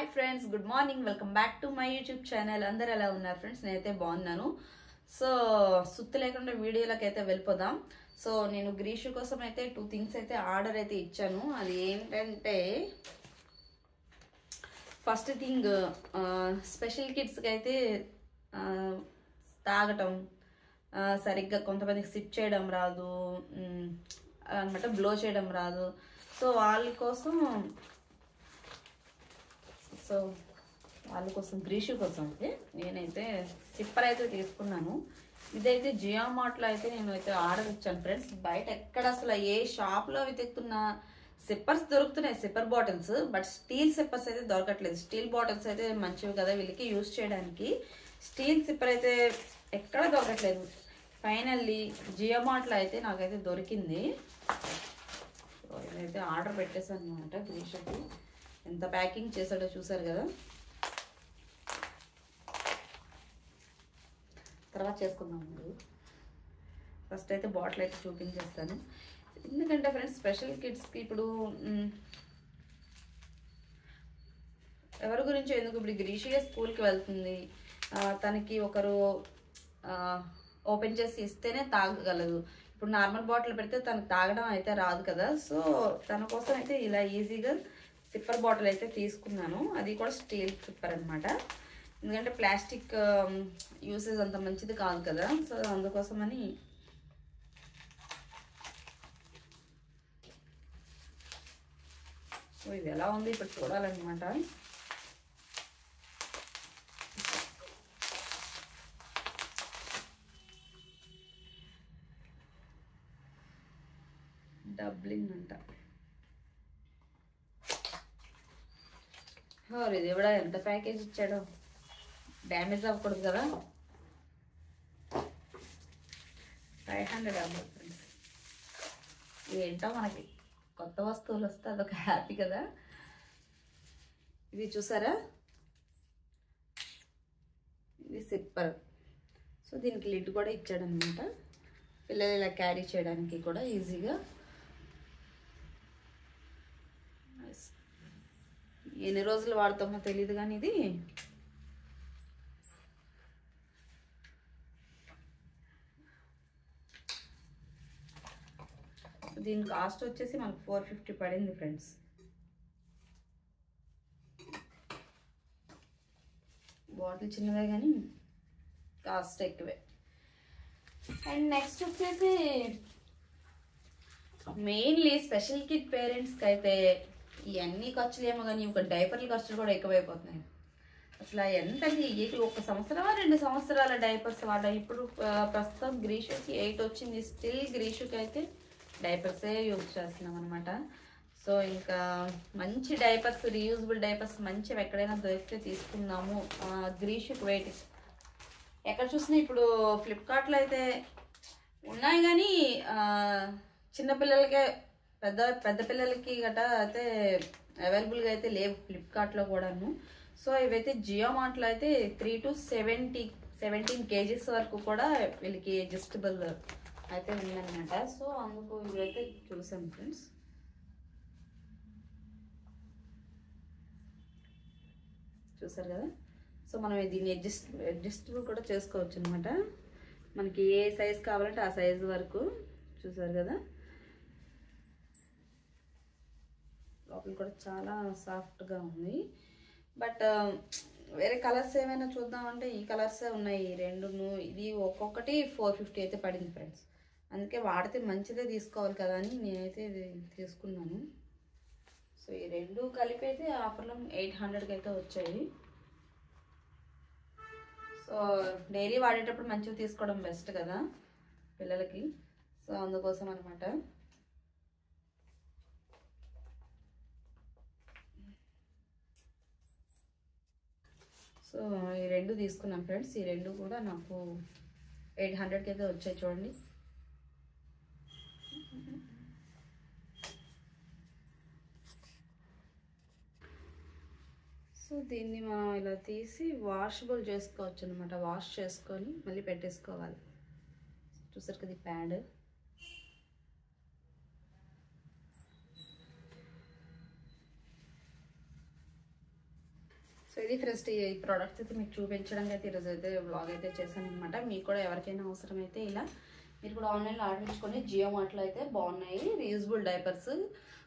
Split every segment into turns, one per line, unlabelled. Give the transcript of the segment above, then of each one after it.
Hi friends, good morning. Welcome back to my YouTube channel. అందరు ఎలా ఉన్నారు friends? నేనైతే బాగున్నాను. సో సుత్తి లేకుండా వీడియోలోకి అయితే వెళ్ళిపోదాం. సో నేను గ్రీషు కోసం అయితే 2 థింగ్స్ అయితే ఆర్డర్ అయితే ఇచ్చాను. అది ఏంటంటే ఫస్ట్ థింగ్ స్పెషల్ కిడ్స్కి అయితే తాగటం సరిగ్గా కొంతమందికి సిప్ చేయడం రాదు అనమాట, బ్లో చేయడం రాదు. సో వాళ్ళ కోసం గ్రీషు కోసం అయితే నేనైతే సిప్పర్ అయితే తీసుకున్నాను. ఇదైతే జియో మార్ట్లో అయితే నేను అయితే ఆర్డర్ ఇచ్చాను ఫ్రెండ్స్. బయట ఎక్కడ అసలు ఏ షాప్లో వెతుకుతున్న సిప్పర్స్ దొరుకుతున్నాయి, sipper bottles, but steel sippers అయితే దొరకట్లేదు. స్టీల్ బాటిల్స్ అయితే మంచివి కదా వీళ్ళకి యూజ్ చేయడానికి, స్టీల్ సిప్పర్ అయితే ఎక్కడ దొరకట్లేదు. ఫైనల్లీ జియో మార్ట్లో అయితే నాకైతే దొరికింది. సో ఇదైతే ఆర్డర్ పెట్టేసాను అనమాట. గ్రీషుకి ఎంత ప్యాకింగ్ చేశాడో చూసారు కదా. తర్వాత చేసుకుందాం. మీరు ఫస్ట్ అయితే బాటిల్ అయితే చూపించేస్తాను. ఎందుకంటే ఫ్రెండ్స్ స్పెషల్ కిడ్స్కి ఇప్పుడు ఎవరి గురించో ఎందుకు, ఇప్పుడు గ్రీషియా స్కూల్కి వెళ్తుంది, తనకి ఒకరు ఓపెన్ చేసి ఇస్తేనే తాగగలదు. ఇప్పుడు నార్మల్ బాటిల్ పెడితే తనకు తాగడం అయితే రాదు కదా. సో తన కోసం అయితే ఇలా ఈజీగా సిప్పర్ బాటిల్ అయితే తీసుకున్నాను. అది కూడా స్టీల్ సిప్పర్ అనమాట. ఎందుకంటే ప్లాస్టిక్ యూసేజ్ అంత మంచిది కాదు కదా. సో అందుకోసమని సో ఇది ఎలా ఉంది ఇప్పుడు చూడాలన్నమాట. డబ్లిన్ అంట. ఇది కూడా ఎంత ప్యాకేజ్ ఇచ్చాడో, డ్యామేజ్ అవ్వకూడదు కదా. 500 ml ఫ్రెండ్స్. ఏంటో మనకి కొత్త వస్తువులు వస్తే అదొక హ్యాపీ కదా. ఇది చూసారా, ఇది సిప్పర్. సో దీనికి లిడ్ కూడా ఇచ్చాడనమాట. పిల్లలు ఇలా క్యారీ చేయడానికి కూడా ఈజీగా. ఎన్ని రోజులు వాడతామో తెలియదు కానీ ఇది దీని కాస్ట్ వచ్చేసి మనకు 450 పడింది ఫ్రెండ్స్. బాటిల్ చిన్నదే కానీ కాస్ట్ ఎక్కువే. అండ్ నెక్స్ట్ వచ్చేసి మెయిన్లీ స్పెషల్ కిడ్ పేరెంట్స్కి అయితే ఇవన్నీ ఖర్చులు ఏమో కానీ ఒక డైపర్ల ఖర్చులు కూడా ఎక్కువైపోతున్నాయి. అసలు ఎంతది 1 సంవత్సరమా 2 సంవత్సరాల డైపర్స్ వాడ. ఇప్పుడు ప్రస్తుతం గ్రీషుకి 8 వచ్చింది. స్టిల్ గ్రీషుకి అయితే డైపర్సే యూజ్ చేస్తున్నాం అనమాట. సో ఇంకా మంచి డైపర్స్, రీయూజబుల్ డైపర్స్ మంచివి ఎక్కడైనా దొరికితే తీసుకున్నాము. గ్రీషుకి వెయిట్ ఎక్కడ చూసినా ఇప్పుడు ఫ్లిప్కార్ట్లో అయితే ఉన్నాయి కానీ చిన్నపిల్లలకే పెద్ద పిల్లలకి గట్రా అయితే అవైలబుల్గా అయితే లేవు ఫ్లిప్కార్ట్లో కూడాను. సో ఇవైతే జియో మార్ట్లో అయితే 3 to 17 kgs వరకు కూడా వీళ్ళకి అడ్జస్టబుల్ అయితే ఉందన్నమాట. సో అందుకు ఇవైతే చూసాం ఫ్రెండ్స్. చూసారు కదా. సో మనం దీన్ని అడ్జస్టబుల్ కూడా చేసుకోవచ్చు అనమాట. మనకి ఏ సైజ్ కావాలంటే ఆ సైజు వరకు. చూసారు కదా, లోపల కూడా చాలా సాఫ్ట్గా ఉంది. బట్ వేరే కలర్స్ ఏమైనా చూద్దామంటే ఈ కలర్సే ఉన్నాయి ఈ రెండును. ఇది ఒక్కొక్కటి 450 అయితే పడింది ఫ్రెండ్స్. అందుకే వాడితే మంచిదే తీసుకోవాలి కదా అని నేనైతే ఇది తీసుకున్నాను. సో ఈ రెండు కలిపి అయితే ఆఫర్లో 800కి అయితే వచ్చాయి. సో డైలీ వాడేటప్పుడు మంచిగా తీసుకోవడం బెస్ట్ కదా పిల్లలకి. సో అందుకోసం అనమాట. సో ఈ రెండు తీసుకున్నాం ఫ్రెండ్స్. ఈ రెండు కూడా నాకు 800కి అయితే వచ్చాయి చూడండి. సో దీన్ని మనం ఇలా తీసి వాషబుల్ చేసుకోవచ్చు అనమాట. వాష్ చేసుకొని మళ్ళీ పెట్టేసుకోవాలి. చూసారు కదా ప్యాడ్. సో ఇది ఫ్రెండ్స్ ఈ ప్రోడక్ట్స్ అయితే మీకు చూపించడానికి అయితే ఈరోజు అయితే వ్లాగ్ అయితే చేశాను అనమాట. మీకు కూడా ఎవరికైనా అవసరమైతే ఇలా మీరు కూడా ఆన్లైన్లో ఆర్డర్ ఇచ్చుకొని జియో మార్ట్లో అయితే బాగున్నాయి. రీయూజబుల్ డైపర్స్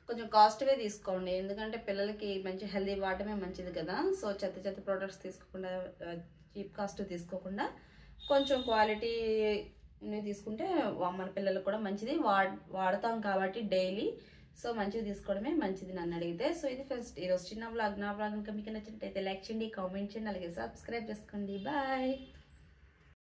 కొంచెం కాస్ట్వే తీసుకోండి, ఎందుకంటే పిల్లలకి మంచి హెల్దీ వాడటమే మంచిది కదా. సో చెత్త ప్రోడక్ట్స్ తీసుకోకుండా చీప్ కాస్ట్ తీసుకోకుండా కొంచెం క్వాలిటీ తీసుకుంటే మన పిల్లలకు కూడా మంచిది. వాడతాం కాబట్టి డైలీ, సో మంచిగా తీసుకోవడమే మంచిది నన్ను అడిగితే. సో ఇది ఫస్ట్ ఈరోజు చిన్న వ్లాగ్. నా వ్లాగ్ ఇంకా మీకు నచ్చినట్టయితే లైక్ చేయండి, కామెంట్ చేయండి, అలాగే సబ్స్క్రైబ్ చేసుకోండి. బాయ్.